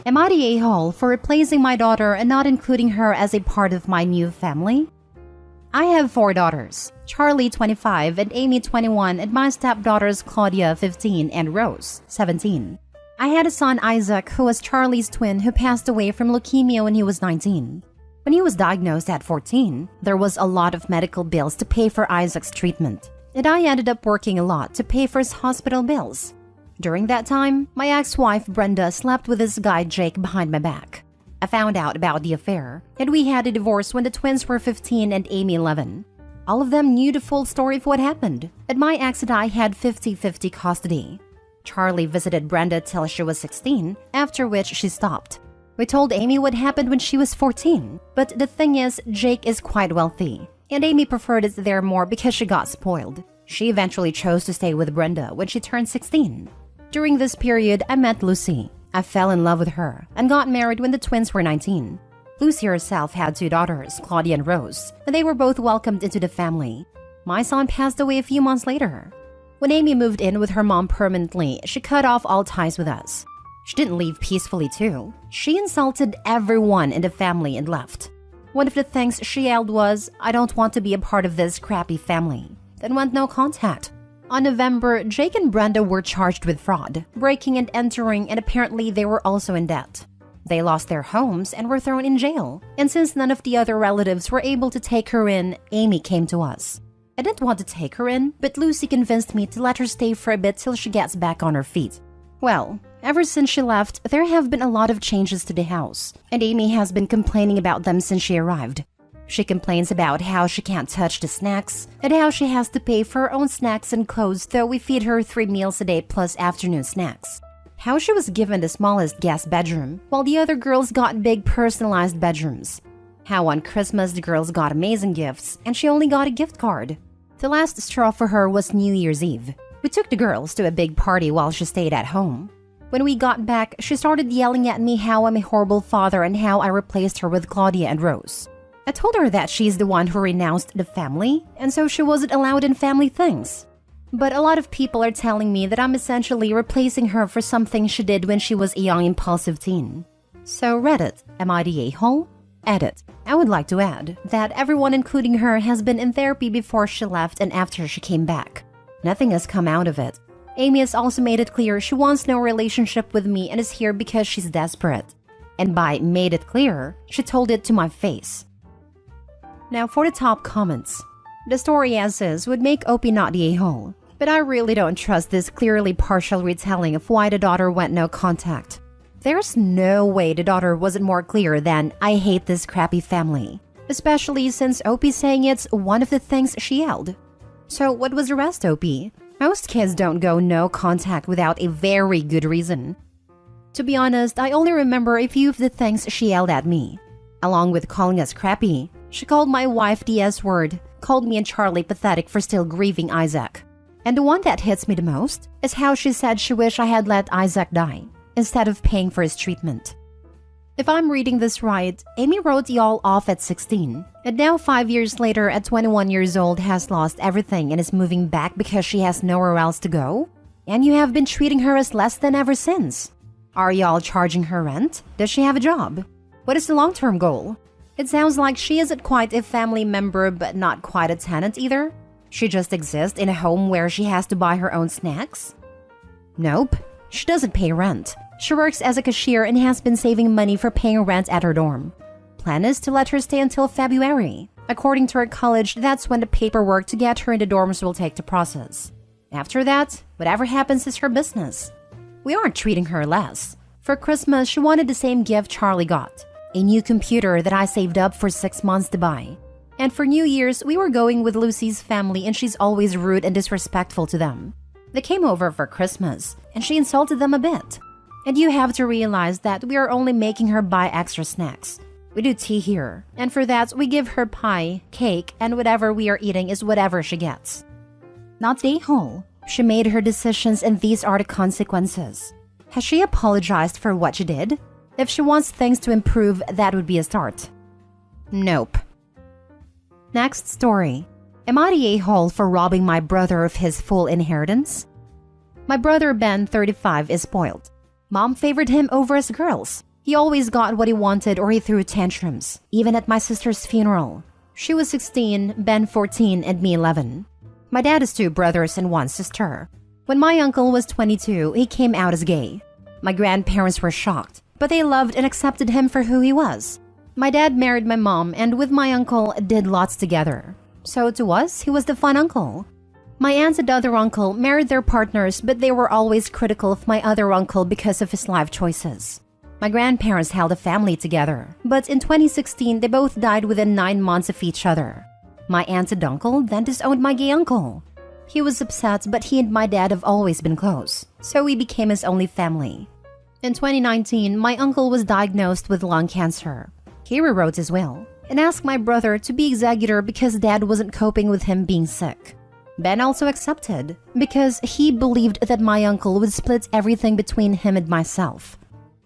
Am I the a-hole for replacing my daughter and not including her as a part of my new family? I have 4 daughters, Charlie 25 and Amy 21, and my stepdaughters Claudia 15 and Rose 17. I had a son Isaac who was Charlie's twin who passed away from leukemia when he was 19. When he was diagnosed at 14, there was a lot of medical bills to pay for Isaac's treatment, and I ended up working a lot to pay for his hospital bills. During that time, my ex-wife Brenda slept with this guy Jake behind my back. I found out about the affair, and we had a divorce when the twins were 15 and Amy 11. All of them knew the full story of what happened, and my ex and I had 50-50 custody. Charlie visited Brenda till she was 16, after which she stopped. We told Amy what happened when she was 14, but the thing is, Jake is quite wealthy, and Amy preferred it there more because she got spoiled. She eventually chose to stay with Brenda when she turned 16. During this period, I met Lucy. I fell in love with her and got married when the twins were 19. Lucy herself had 2 daughters, Claudia and Rose, and they were both welcomed into the family. My son passed away a few months later. When Amy moved in with her mom permanently, she cut off all ties with us. She didn't leave peacefully too. She insulted everyone in the family and left. One of the things she yelled was, "I don't want to be a part of this crappy family." Then went no contact. On November, Jake and Brenda were charged with fraud, breaking and entering, and apparently they were also in debt. They lost their homes and were thrown in jail. And since none of the other relatives were able to take her in, Amy came to us. I didn't want to take her in, but Lucy convinced me to let her stay for a bit till she gets back on her feet. Well, ever since she left, there have been a lot of changes to the house, and Amy has been complaining about them since she arrived. She complains about how she can't touch the snacks, and how she has to pay for her own snacks and clothes, though we feed her 3 meals a day plus afternoon snacks. How she was given the smallest guest bedroom, while the other girls got big personalized bedrooms. How on Christmas the girls got amazing gifts, and she only got a gift card. The last straw for her was New Year's Eve. We took the girls to a big party while she stayed at home. When we got back, she started yelling at me how I'm a horrible father and how I replaced her with Claudia and Rose. I told her that she's the one who renounced the family, and so she wasn't allowed in family things. But a lot of people are telling me that I'm essentially replacing her for something she did when she was a young impulsive teen. So Reddit, am I the a-hole? Edit. I would like to add that everyone including her has been in therapy before she left and after she came back. Nothing has come out of it. Amy has also made it clear she wants no relationship with me and is here because she's desperate. And by made it clear, she told it to my face. Now for the top comments. The story as is would make Opie not the a-hole, but I really don't trust this clearly partial retelling of why the daughter went no contact. There's no way the daughter wasn't more clear than, "I hate this crappy family," especially since Opie's saying it's one of the things she yelled. So what was the rest, Opie? Most kids don't go no contact without a very good reason. To be honest, I only remember a few of the things she yelled at me. Along with calling us crappy, she called my wife the S-word, called me and Charlie pathetic for still grieving Isaac. And the one that hits me the most is how she said she wished I had let Isaac die, instead of paying for his treatment. If I'm reading this right, Amy wrote y'all off at 16, and now 5 years later at 21 years old has lost everything and is moving back because she has nowhere else to go? And you have been treating her as less than ever since. Are y'all charging her rent? Does she have a job? What is the long-term goal? It sounds like she isn't quite a family member but not quite a tenant either. She just exists in a home where she has to buy her own snacks? Nope, she doesn't pay rent. She works as a cashier and has been saving money for paying rent at her dorm. Plan is to let her stay until February. According to her college, that's when the paperwork to get her in the dorms will take to process. After that, whatever happens is her business. We aren't treating her less. For Christmas, she wanted the same gift Charlie got, a new computer that I saved up for 6 months to buy. And for New Year's, we were going with Lucy's family and she's always rude and disrespectful to them. They came over for Christmas and she insulted them a bit. And you have to realize that we are only making her buy extra snacks. We do tea here, and for that we give her pie, cake, and whatever we are eating is whatever she gets. Not the a-hole. She made her decisions and these are the consequences. Has she apologized for what she did? If she wants things to improve, that would be a start. Nope. Next story. Am I the a-hole for robbing my brother of his full inheritance? My brother Ben, 35, is spoiled. Mom favored him over us girls. He always got what he wanted or he threw tantrums, even at my sister's funeral. She was 16, Ben 14, and me 11. My dad has 2 brothers and 1 sister. When my uncle was 22, he came out as gay. My grandparents were shocked, but they loved and accepted him for who he was. My dad married my mom and with my uncle did lots together. So to us, he was the fun uncle. My aunt and other uncle married their partners, but they were always critical of my other uncle because of his life choices. My grandparents held a family together, but in 2016, they both died within 9 months of each other. My aunt and uncle then disowned my gay uncle. He was upset, but he and my dad have always been close, so we became his only family. In 2019, my uncle was diagnosed with lung cancer. He rewrote his will and asked my brother to be executor because dad wasn't coping with him being sick. Ben also accepted because he believed that my uncle would split everything between him and myself.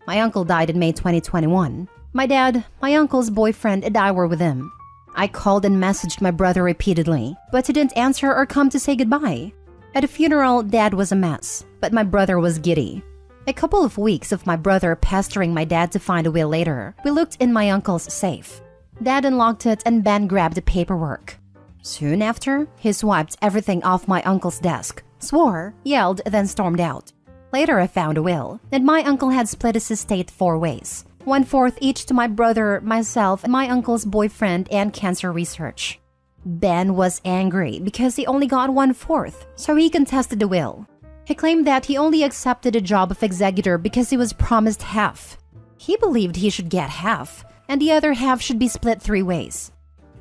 My uncle died in May 2021. My dad, my uncle's boyfriend, and I were with him. I called and messaged my brother repeatedly, but he didn't answer or come to say goodbye. At a funeral, dad was a mess, but my brother was giddy. A couple of weeks of my brother pestering my dad to find a will later, we looked in my uncle's safe. Dad unlocked it and Ben grabbed the paperwork. Soon after, he swiped everything off my uncle's desk, swore, yelled, then stormed out. Later, I found a will, and my uncle had split his estate 4 ways, 1/4 each to my brother, myself, and my uncle's boyfriend and cancer research. Ben was angry because he only got 1/4, so he contested the will. He claimed that he only accepted a job of executor because he was promised half. He believed he should get half, and the other half should be split 3 ways.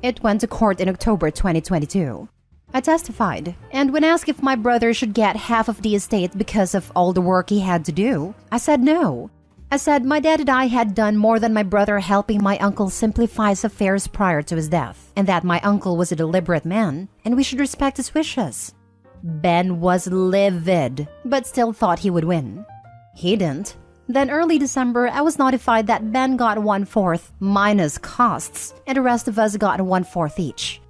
It went to court in October 2022. I testified, and when asked if my brother should get half of the estate because of all the work he had to do, I said no. I said my dad and I had done more than my brother helping my uncle simplify his affairs prior to his death, and that my uncle was a deliberate man, and we should respect his wishes. Ben was livid, but still thought he would win. He didn't. Then early December, I was notified that Ben got 1/4 minus costs, and the rest of us got 1/4 each.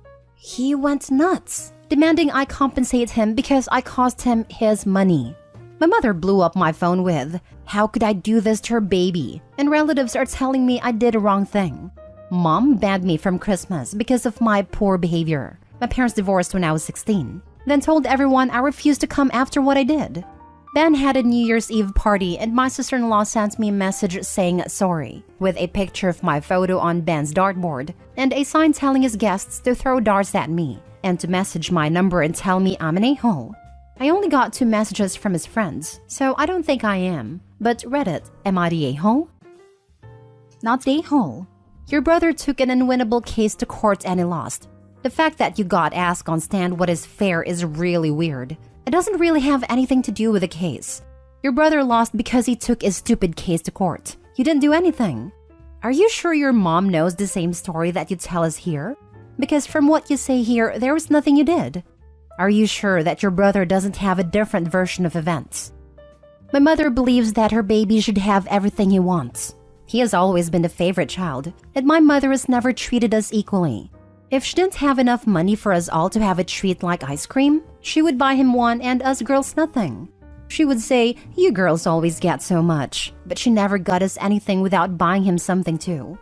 He went nuts, demanding I compensate him because I cost him his money. My mother blew up my phone with, "How could I do this to her baby?" And relatives are telling me I did a wrong thing. Mom banned me from Christmas because of my poor behavior. My parents divorced when I was 16, then told everyone I refused to come after what I did. Ben had a New Year's Eve party and my sister-in-law sent me a message saying sorry, with a picture of my photo on Ben's dartboard and a sign telling his guests to throw darts at me and to message my number and tell me I'm an a-hole. I only got 2 messages from his friends, so I don't think I am. But Reddit, am I the a-hole? Not the a-hole. Your brother took an unwinnable case to court and he lost. The fact that you got asked on stand what is fair is really weird. It doesn't really have anything to do with the case. Your brother lost because he took his stupid case to court. You didn't do anything. Are you sure your mom knows the same story that you tell us here? Because from what you say here, there was nothing you did. Are you sure that your brother doesn't have a different version of events? My mother believes that her baby should have everything he wants. He has always been the favorite child, and my mother has never treated us equally. If she didn't have enough money for us all to have a treat like ice cream, she would buy him one and us girls nothing. She would say, "You girls always get so much," but she never got us anything without buying him something too.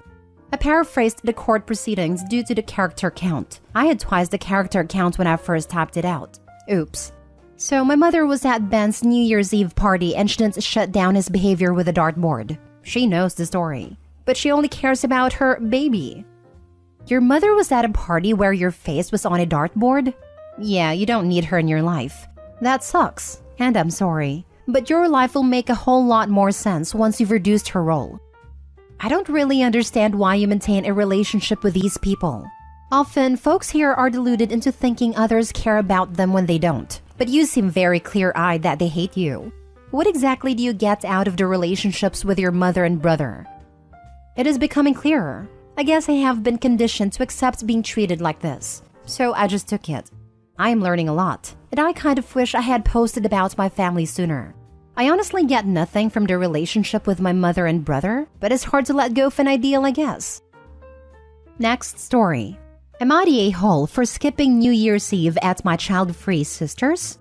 I paraphrased the court proceedings due to the character count. I had twice the character count when I first typed it out. Oops. So my mother was at Ben's New Year's Eve party and she didn't shut down his behavior with a dartboard. She knows the story, but she only cares about her baby. Your mother was at a party where your face was on a dartboard? Yeah, you don't need her in your life. That sucks, and I'm sorry. But your life will make a whole lot more sense once you've reduced her role. I don't really understand why you maintain a relationship with these people. Often, folks here are deluded into thinking others care about them when they don't. But you seem very clear-eyed that they hate you. What exactly do you get out of the relationships with your mother and brother? It is becoming clearer. I guess I have been conditioned to accept being treated like this, so I just took it. I am learning a lot, and I kind of wish I had posted about my family sooner. I honestly get nothing from the relationship with my mother and brother, but it's hard to let go of an ideal, I guess. Next story. Am I the a-hole for skipping New Year's Eve at my child-free sister's?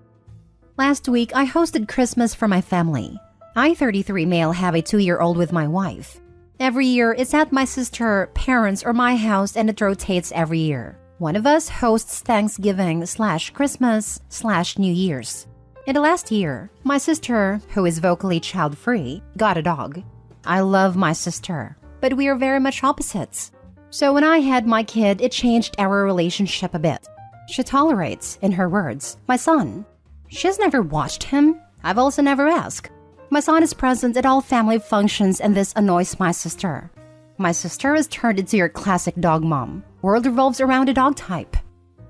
Last week, I hosted Christmas for my family. I, 33 male, have a 2-year-old with my wife. Every year, it's at my sister, parents, or my house, and it rotates every year. One of us hosts Thanksgiving/Christmas/New Year's. In the last year, my sister, who is vocally child-free, got a dog. I love my sister, but we are very much opposites. So when I had my kid, it changed our relationship a bit. She tolerates, in her words, my son. She's never watched him. I've also never asked. My son is present at all family functions, and this annoys my sister. My sister has turned into your classic dog mom. World revolves around a dog type.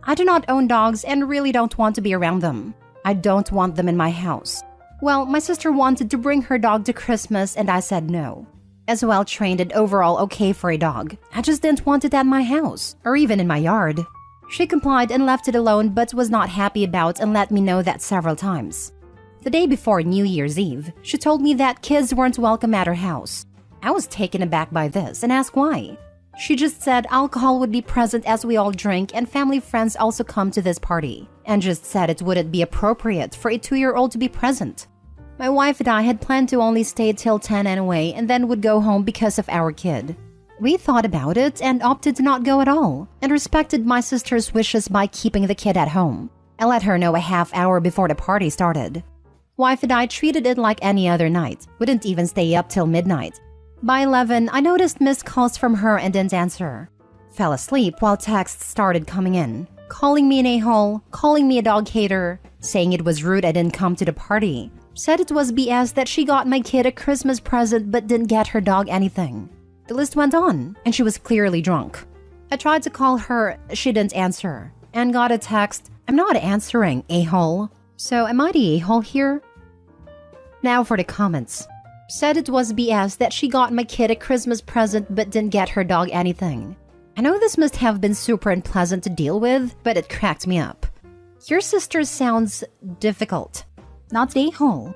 I do not own dogs and really don't want to be around them. I don't want them in my house. Well, my sister wanted to bring her dog to Christmas and I said no. As well trained and overall okay for a dog, I just didn't want it at my house or even in my yard. She complied and left it alone but was not happy about and let me know that several times. The day before New Year's Eve, she told me that kids weren't welcome at her house. I was taken aback by this and asked why. She just said alcohol would be present as we all drink and family friends also come to this party, and just said it wouldn't be appropriate for a 2-year-old to be present. My wife and I had planned to only stay till 10 anyway and then would go home because of our kid. We thought about it and opted to not go at all, and respected my sister's wishes by keeping the kid at home. I let her know a half hour before the party started. Wife and I treated it like any other night, wouldn't even stay up till midnight. By 11, I noticed missed calls from her and didn't answer. Fell asleep while texts started coming in, calling me an a-hole, calling me a dog hater, saying it was rude I didn't come to the party, said it was BS that she got my kid a Christmas present but didn't get her dog anything. The list went on, and she was clearly drunk. I tried to call her, she didn't answer, and got a text, "I'm not answering, a-hole." So am I the a-hole here? Now for the comments. Said it was BS that she got my kid a Christmas present but didn't get her dog anything. I know this must have been super unpleasant to deal with, but it cracked me up. Your sister sounds difficult. Not the a-hole.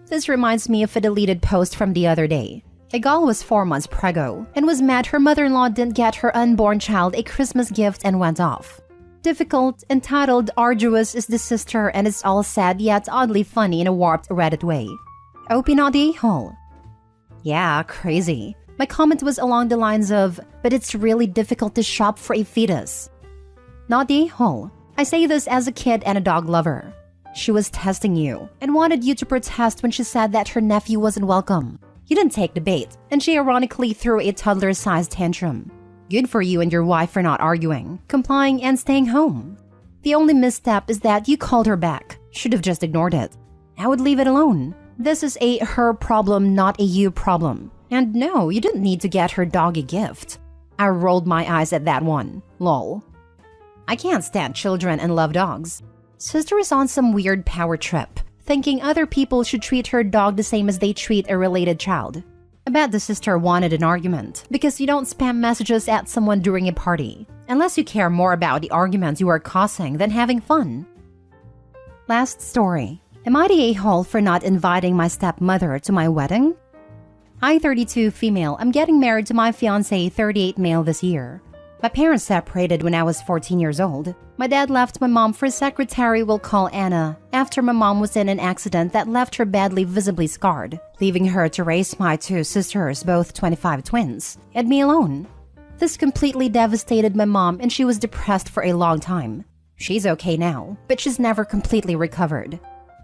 This reminds me of a deleted post from the other day. A gal was 4 months preggo and was mad her mother-in-law didn't get her unborn child a Christmas gift and went off. Difficult, entitled, arduous is the sister, and it's all sad yet oddly funny in a warped Reddit way. OP not the a-hole. Yeah, crazy. My comment was along the lines of, but it's really difficult to shop for a fetus. Not the a-hole. I say this as a kid and a dog lover. She was testing you and wanted you to protest when she said that her nephew wasn't welcome. You didn't take the bait, and she ironically threw a toddler-sized tantrum. Good for you and your wife for not arguing, complying, and staying home. The only misstep is that you called her back. Should have just ignored it. I would leave it alone. This is a her problem, not a you problem. And no, you didn't need to get her dog a gift. I rolled my eyes at that one. Lol. I can't stand children and love dogs. Sister is on some weird power trip, thinking other people should treat her dog the same as they treat a related child. I bet the sister wanted an argument, because you don't spam messages at someone during a party, unless you care more about the arguments you are causing than having fun. Last story. Am I the a-hole for not inviting my stepmother to my wedding? I, 32 female, am getting married to my fiancé, 38 male this year. My parents separated when I was 14 years old. My dad left my mom for a secretary we'll call Anna after my mom was in an accident that left her badly visibly scarred, leaving her to raise my 2 sisters, both 25 twins, and me alone. This completely devastated my mom and she was depressed for a long time. She's okay now, but she's never completely recovered.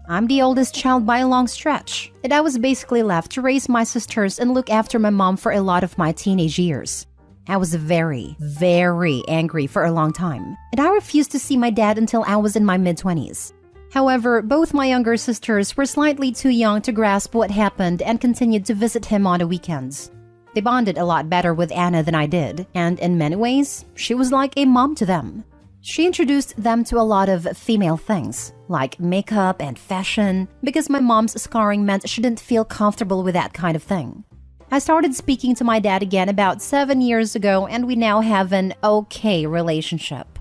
I'm the oldest child by a long stretch, and I was basically left to raise my sisters and look after my mom for a lot of my teenage years. I was very, very angry for a long time, and I refused to see my dad until I was in my mid-20s. However, both my younger sisters were slightly too young to grasp what happened and continued to visit him on the weekends. They bonded a lot better with Anna than I did, and in many ways, she was like a mom to them. She introduced them to a lot of female things, like makeup and fashion, because my mom's scarring meant she didn't feel comfortable with that kind of thing. I started speaking to my dad again about 7 years ago, and we now have an okay relationship.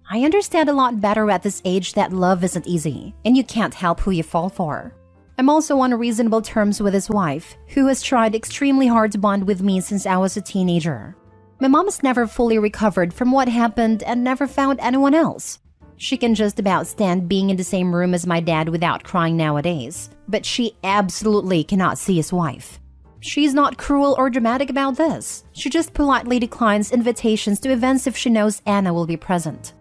I understand a lot better at this age that love isn't easy, and you can't help who you fall for. I'm also on reasonable terms with his wife, who has tried extremely hard to bond with me since I was a teenager. My mom has never fully recovered from what happened and never found anyone else. She can just about stand being in the same room as my dad without crying nowadays, but she absolutely cannot see his wife. She's not cruel or dramatic about this. She just politely declines invitations to events if she knows Anna will be present.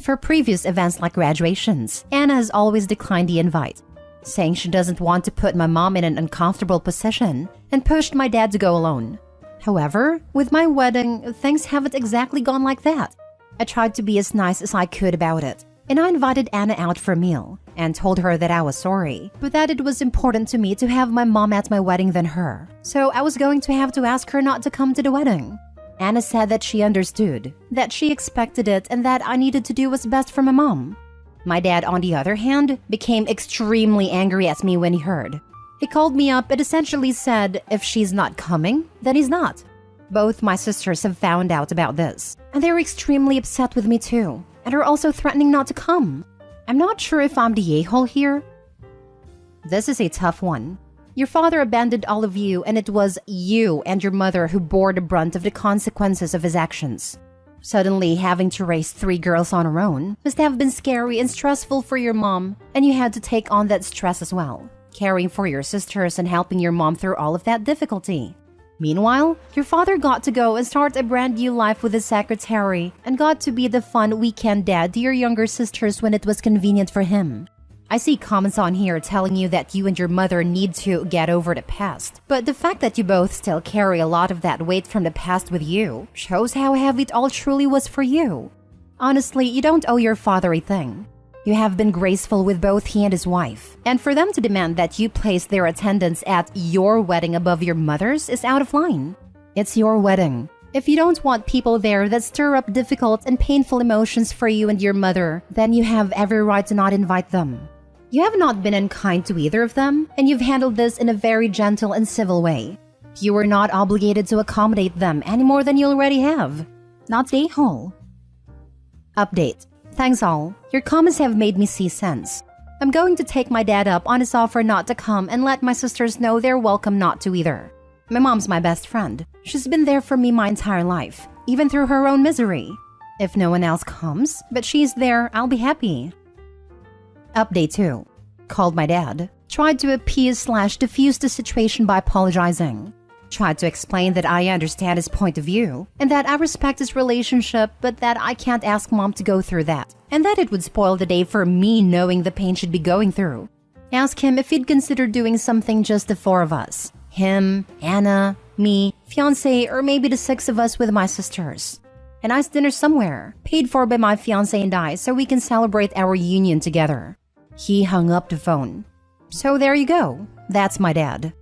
For previous events like graduations, Anna has always declined the invite, saying she doesn't want to put my mom in an uncomfortable position and pushed my dad to go alone. However, with my wedding, things haven't exactly gone like that. I tried to be as nice as I could about it, and I invited Anna out for a meal and told her that I was sorry, but that it was important to me to have my mom at my wedding than her. So I was going to have to ask her not to come to the wedding. Anna said that she understood, that she expected it, and that I needed to do what's best for my mom. My dad, on the other hand, became extremely angry at me when he heard. He called me up and essentially said if she's not coming, then he's not. Both my sisters have found out about this, and they're extremely upset with me too, and are also threatening not to come. I'm not sure if I'm the a-hole here. This is a tough one. Your father abandoned all of you, and it was you and your mother who bore the brunt of the consequences of his actions. Suddenly having to raise 3 girls on her own must have been scary and stressful for your mom, and you had to take on that stress as well, caring for your sisters and helping your mom through all of that difficulty. Meanwhile, your father got to go and start a brand new life with his secretary and got to be the fun weekend dad to your younger sisters when it was convenient for him. I see comments on here telling you that you and your mother need to get over the past, but the fact that you both still carry a lot of that weight from the past with you shows how heavy it all truly was for you. Honestly, you don't owe your father a thing. You have been graceful with both he and his wife, and for them to demand that you place their attendance at your wedding above your mother's is out of line. It's your wedding. If you don't want people there that stir up difficult and painful emotions for you and your mother, then you have every right to not invite them. You have not been unkind to either of them, and you've handled this in a very gentle and civil way. You are not obligated to accommodate them any more than you already have. Not the a-hole. Update. Thanks all. Your comments have made me see sense. I'm going to take my dad up on his offer not to come and let my sisters know they're welcome not to either. My mom's my best friend. She's been there for me my entire life, even through her own misery. If no one else comes, but she's there, I'll be happy. Update 2. Called my dad. Tried to appease/diffuse the situation by apologizing. Tried to explain that I understand his point of view, and that I respect his relationship, but that I can't ask mom to go through that, and that it would spoil the day for me knowing the pain she'd be going through. Ask him if he'd consider doing something just the 4 of us. Him, Anna, me, fiancé, or maybe the 6 of us with my sisters. A nice dinner somewhere, paid for by my fiancé and I, so we can celebrate our union together. He hung up the phone. So there you go. That's my dad.